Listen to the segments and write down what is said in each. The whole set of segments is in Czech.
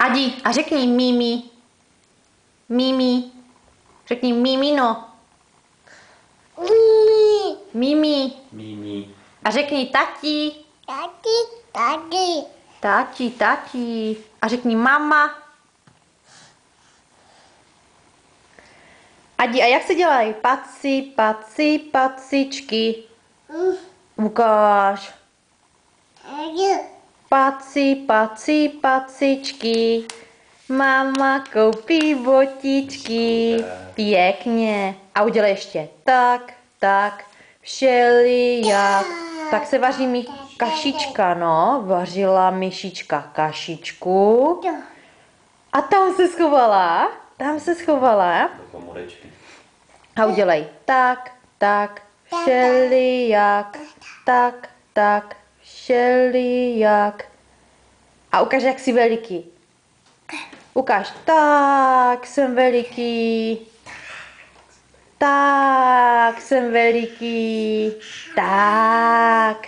Adi, a řekni Mimi. Mimi. Řekni Mimino. Mimi. Mimi. A řekni tati. Tati. Tati. A řekni mama. Adi, a jak se dělají? Pacičky. Ukáž. Pacičky. Mama koupí botičky. Pěkně. A udělej ještě tak, všelijak. Tak se vaří kašička, no. Vařila myšička kašičku. A tam se schovala. Do komorečky. A udělej tak, všelijak. Tak, všelijak. A ukáž, jak jsi veliký. Ukáž, tak, jsem veliký. Tak, jsem veliký. Tak.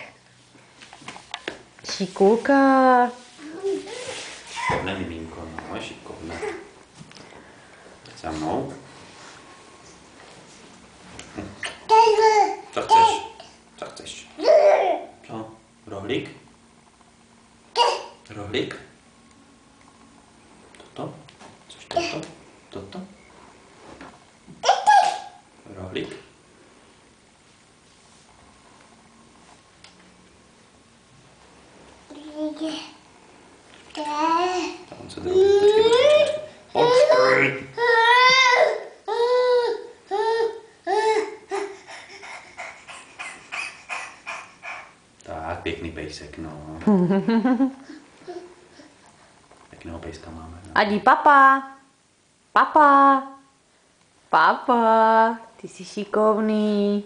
Šikulka. Šikovné miminko, no, šikovné. Za mnou. Co chceš? Co? Rohlík? Toto? Což toto? Rohlík? Tam se drobí. Počkej. Tak, pěkný pejsek, no. Pěkného pejska máme. No. Adi, papa, ty jsi šikovný.